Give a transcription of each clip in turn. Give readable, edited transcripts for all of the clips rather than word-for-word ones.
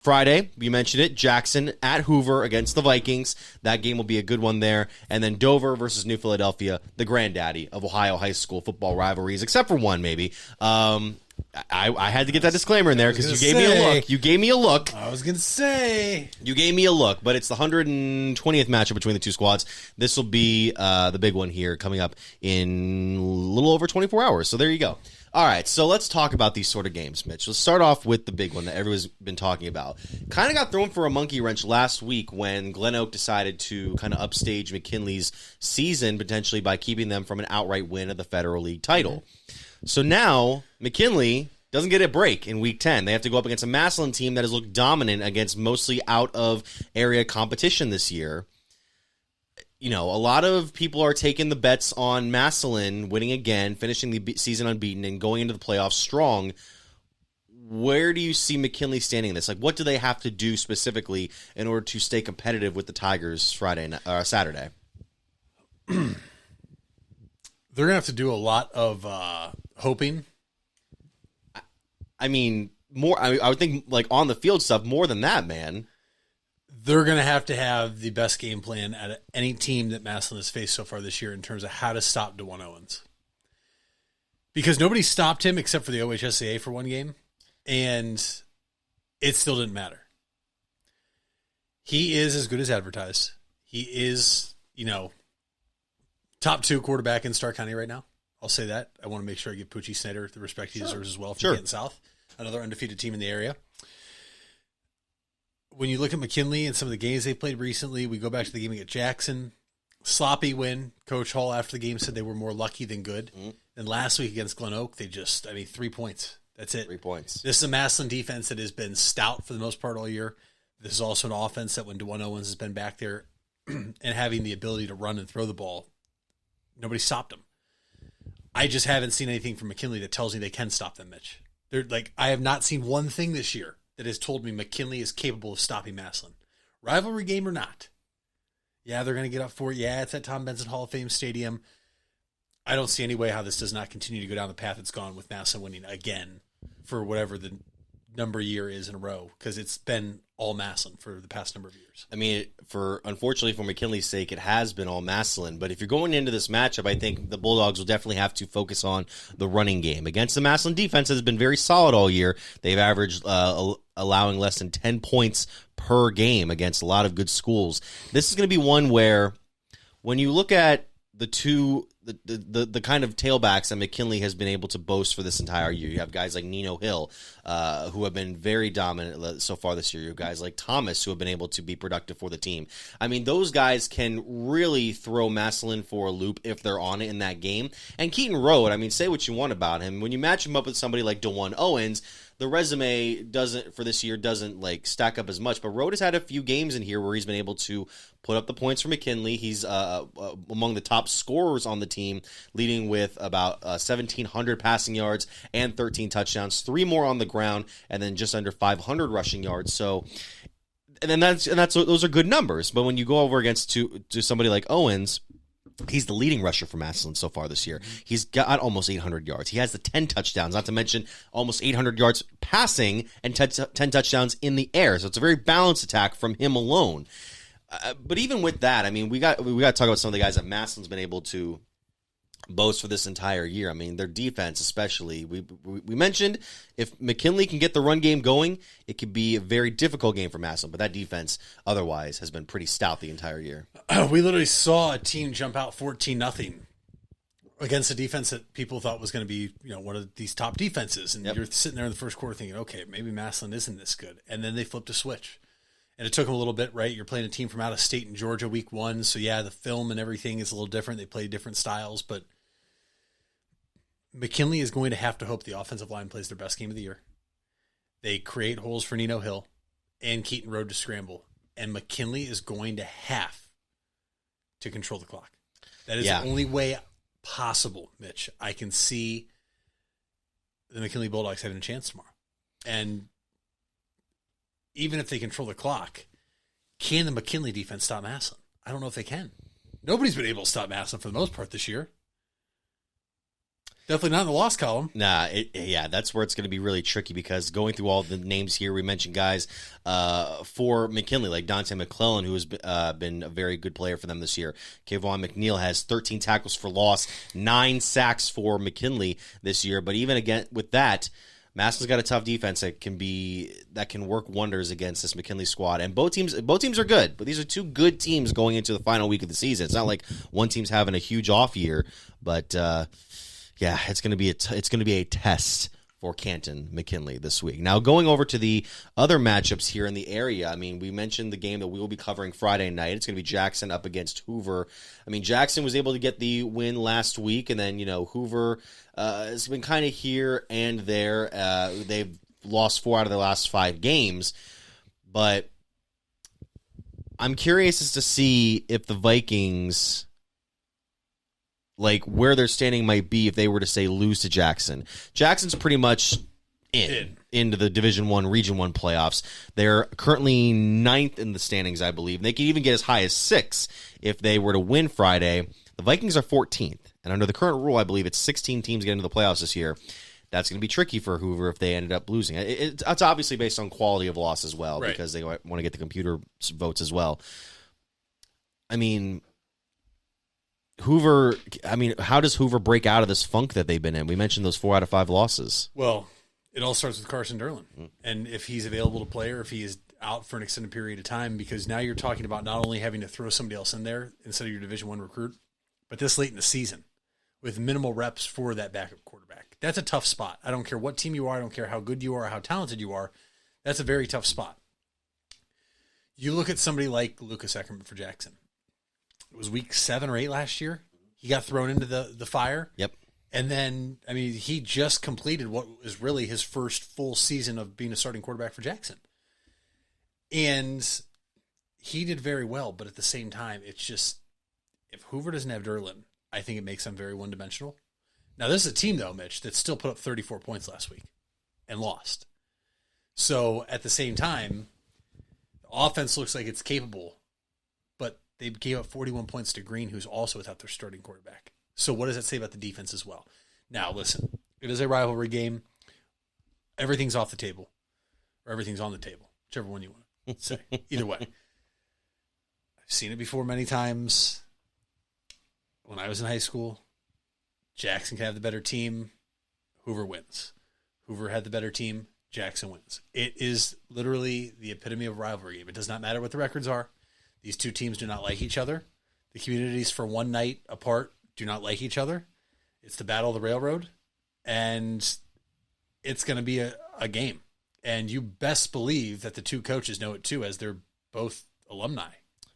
Friday, you mentioned it, Jackson at Hoover against the Vikings. That game will be a good one there. And then Dover versus New Philadelphia, the granddaddy of Ohio high school football rivalries, except for one maybe. I had to get that discllmer in there because you gave me a look. You gave me a look. I was going to say. You gave me a look, but it's the 120th matchup between the two squads. This will be the big one here coming up in a little over 24 hours. So there you go. All right, so let's talk about these sort of games, Mitch. Let's start off with the big one that everyone's been talking about. Kind of got thrown for a monkey wrench last week when Glen Oak decided to kind of upstage McKinley's season potentially by keeping them from an outright win of the Federal League title. So now McKinley doesn't get a break in Week 10. They have to go up against a Massillon team that has looked dominant against mostly out-of-area competition this year. You know, a lot of people are taking the bets on Massillon winning again, finishing the season unbeaten, and going into the playoffs strong. Where do you see McKinley standing in this? Like, what do they have to do specifically in order to stay competitive with the Tigers Saturday? They're going to have to do a lot of hoping. I mean, more. I would think, like, on the field stuff, more than that, man. They're going to have the best game plan out of any team that Massillon has faced so far this year in terms of how to stop DeJuan Owens. Because nobody stopped him except for the OHSAA for one game, and it still didn't matter. He is as good as advertised. He is, top 2 quarterback in Stark County right now. I'll say that. I want to make sure I give Poochie Snyder the respect he deserves as well from Canton South, another undefeated team in the area. When you look at McKinley and some of the games they played recently, we go back to the game against Jackson. Sloppy win. Coach Hall after the game said they were more lucky than good. Mm-hmm. And last week against Glen Oak, 3 points. That's it. 3 points. This is a Massillon defense that has been stout for the most part all year. This is also an offense that when DeJuan Owens has been back there and having the ability to run and throw the ball, nobody stopped him. I just haven't seen anything from McKinley that tells me they can stop them, Mitch. I have not seen one thing this year that has told me McKinley is capable of stopping Massillon. Rivalry game or not. Yeah, they're going to get up for it. Yeah, it's at Tom Benson Hall of Fame Stadium. I don't see any way how this does not continue to go down the path it's gone with Massillon winning again for whatever the number of year is in a row, because it's been all Massillon for the past number of years. I mean, unfortunately for McKinley's sake, it has been all Massillon. But if you're going into this matchup, I think the Bulldogs will definitely have to focus on the running game. Against the Massillon defense that has been very solid all year, they've averaged allowing less than 10 points per game against a lot of good schools. This is going to be one where when you look at the kind of tailbacks that McKinley has been able to boast for this entire year. You have guys like Nino Hill, who have been very dominant so far this year. You have guys like Thomas, who have been able to be productive for the team. I mean, those guys can really throw Massillon for a loop if they're on it in that game. And Keaton Road, I mean, say what you want about him. When you match him up with somebody like DeJuan Owens, the resume for this year doesn't stack up as much, but Rode has had a few games in here where he's been able to put up the points for McKinley. He's among the top scorers on the team, leading with about 1,700 passing yards and 13 touchdowns, 3 more on the ground, and then just under 500 rushing yards. So, and those are good numbers. But when you go over against to somebody like Owens, he's the leading rusher for Massillon so far this year. He's got almost 800 yards. He has the 10 touchdowns, not to mention almost 800 yards passing and 10 touchdowns in the air. So it's a very balanced attack from him alone. But even with that, I mean, we got to talk about some of the guys that Massillon's been able to boast for this entire year. I mean, their defense especially. We mentioned if McKinley can get the run game going, it could be a very difficult game for Massillon, but that defense otherwise has been pretty stout the entire year. We literally saw a team jump out 14-0 against a defense that people thought was going to be, one of these top defenses. And You're sitting there in the first quarter thinking, okay, maybe Massillon isn't this good. And then they flipped a switch. And it took them a little bit, right? You're playing a team from out of state in Georgia week 1. So, yeah, the film and everything is a little different. They play different styles. But McKinley is going to have to hope the offensive line plays their best game of the year. They create holes for Nino Hill and Keaton Road to scramble. And McKinley is going to have to control the clock. That is the only way possible, Mitch. I can see the McKinley Bulldogs having a chance tomorrow. And even if they control the clock, can the McKinley defense stop Massillon? I don't know if they can. Nobody's been able to stop Massillon for the most part this year. Definitely not in the loss column. Nah, yeah, that's where it's going to be really tricky because going through all the names here, we mentioned guys for McKinley, like Dante McClellan, who has been a very good player for them this year. Kayvon McNeil has 13 tackles for loss, 9 sacks for McKinley this year. But even again with that, Massillon's got a tough defense that can work wonders against this McKinley squad. And both teams are good, but these are two good teams going into the final week of the season. It's not like one team's having a huge off year, but yeah, it's going to be a test for Canton McKinley this week. Now, going over to the other matchups here in the area, I mean, we mentioned the game that we will be covering Friday night. It's going to be Jackson up against Hoover. I mean, Jackson was able to get the win last week, and then, Hoover has been kind of here and there. They've lost 4 out of their last 5 games, but I'm curious as to see if the Vikings, like where their standing might be if they were to say lose to Jackson. Jackson's pretty much into the Division I, Region I playoffs. They're currently 9th in the standings, I believe. They could even get as high as 6 if they were to win Friday. The Vikings are 14th, and under the current rule, I believe it's 16 teams get into the playoffs this year. That's going to be tricky for Hoover if they ended up losing. It's obviously based on quality of loss as well, right, because they want to get the computer votes as well. I mean, Hoover, how does Hoover break out of this funk that they've been in? We mentioned those 4 out of 5 losses. Well, it all starts with Carson Derlin. And if he's available to play or if he is out for an extended period of time, because now you're talking about not only having to throw somebody else in there instead of your Division I recruit, but this late in the season with minimal reps for that backup quarterback. That's a tough spot. I don't care what team you are. I don't care how good you are or how talented you are. That's a very tough spot. You look at somebody like Lucas Eckerman for Jackson. It was week 7 or 8 last year. He got thrown into the fire. Yep. And then, he just completed what was really his first full season of being a starting quarterback for Jackson. And he did very well, but at the same time, it's just, if Hoover doesn't have Derlin, I think it makes them very one-dimensional. Now, this is a team, though, Mitch, that still put up 34 points last week and lost. So, at the same time, the offense looks like it's capable, but they gave up 41 points to Green, who's also without their starting quarterback. So what does that say about the defense as well? Now, listen, it is a rivalry game. Everything's off the table, or everything's on the table, whichever one you want to say. Either way. I've seen it before many times. When I was in high school, Jackson can have the better team. Hoover wins. Hoover had the better team. Jackson wins. It is literally the epitome of a rivalry game. It does not matter what the records are. These two teams do not like each other. The communities for one night apart do not like each other. It's the battle of the railroad, and it's going to be a game. And you best believe that the two coaches know it too, as they're both alumni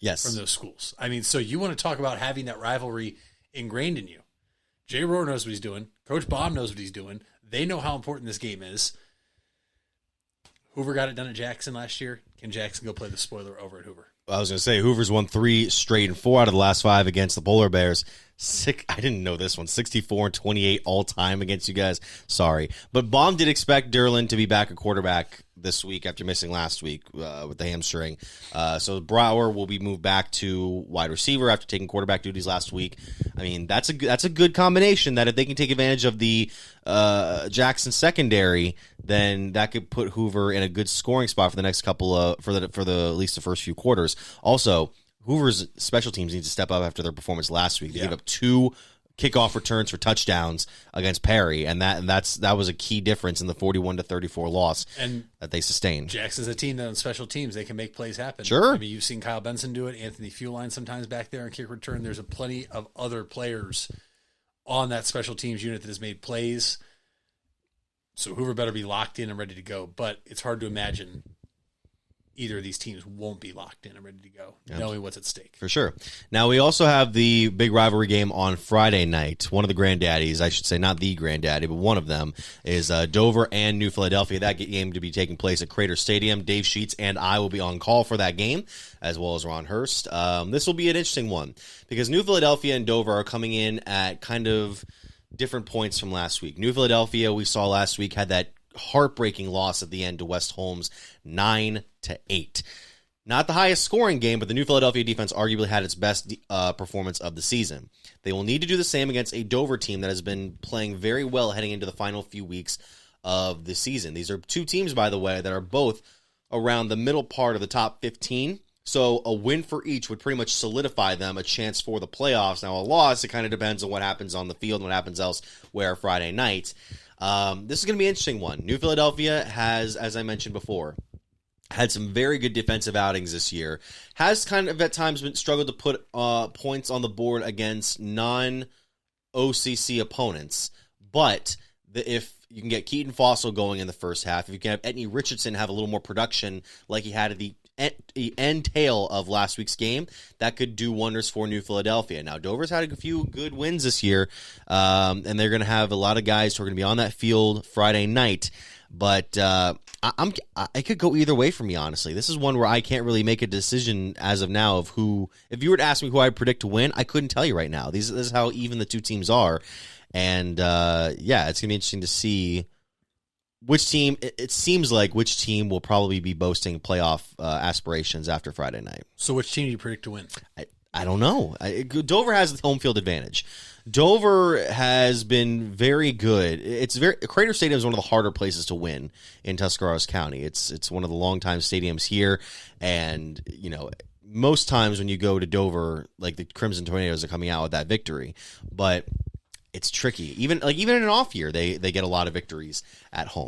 from those schools. So you want to talk about having that rivalry ingrained in you. Jay Rohr knows what he's doing. Coach Baum knows what he's doing. They know how important this game is. Hoover got it done at Jackson last year. Can Jackson go play the spoiler over at Hoover? I was going to say, Hoover's won 3 straight and 4 out of the last 5 against the Polar Bears. I didn't know this one. 64-28 all time against you guys. Sorry. But Baum did expect Derlin to be back at quarterback this week after missing last week with the hamstring. So Brower will be moved back to wide receiver after taking quarterback duties last week. That's a good combination that if they can take advantage of the Jackson secondary, then that could put Hoover in a good scoring spot for the next couple for the at least the first few quarters. Also, Hoover's special teams need to step up after their performance last week. They gave up 2 kickoff returns for touchdowns against Perry, and that was a key difference in the 41-34 loss that they sustained. Jackson's a team that on special teams they can make plays happen. Sure. You've seen Kyle Benson do it, Anthony Fuline sometimes back there in kick return. There's plenty of other players on that special teams unit that has made plays. So Hoover better be locked in and ready to go, but it's hard to imagine either of these teams won't be locked in and ready to go, knowing what's at stake. For sure. Now, we also have the big rivalry game on Friday night. One of the granddaddies, I should say, not the granddaddy, but one of them is Dover and New Philadelphia. That game to be taking place at Crater Stadium. Dave Sheets and I will be on call for that game, as well as Ron Hurst. This will be an interesting one because New Philadelphia and Dover are coming in at kind of different points from last week. New Philadelphia, we saw last week, had that heartbreaking loss at the end to West Holmes, 9-8. Not the highest scoring game, but the New Philadelphia defense arguably had its best performance of the season. They will need to do the same against a Dover team that has been playing very well heading into the final few weeks of the season. These are two teams, by the way, that are both around the middle part of the top 15. So a win for each would pretty much solidify them a chance for the playoffs. Now, a loss, it kind of depends on what happens on the field and what happens elsewhere Friday night. This is going to be an interesting one. New Philadelphia has, as I mentioned before, had some very good defensive outings this year. Has kind of at times been struggled to put points on the board against non-OCC opponents. But if you can get Keaton Fossil going in the first half, if you can have Etney Richardson have a little more production like he had at the end tail of last week's game, that could do wonders for New Philadelphia. Now, Dover's had a few good wins this year, and they're going to have a lot of guys who are going to be on that field Friday night. But I could go either way for me, honestly. This is one where I can't really make a decision as of now of who. If you were to ask me who I predict to win, I couldn't tell you right now. This is how even the two teams are. And, yeah, it's going to be interesting to see which team, it seems like which team will probably be boasting playoff aspirations after Friday night. So which team do you predict to win? I don't know. Dover has the home field advantage. Dover has been very good. Crater Stadium is one of the harder places to win in Tuscarawas County. It's one of the longtime stadiums here, and most times when you go to Dover, like the Crimson Tornadoes are coming out with that victory, but it's tricky. Even in an off year, they get a lot of victories at home.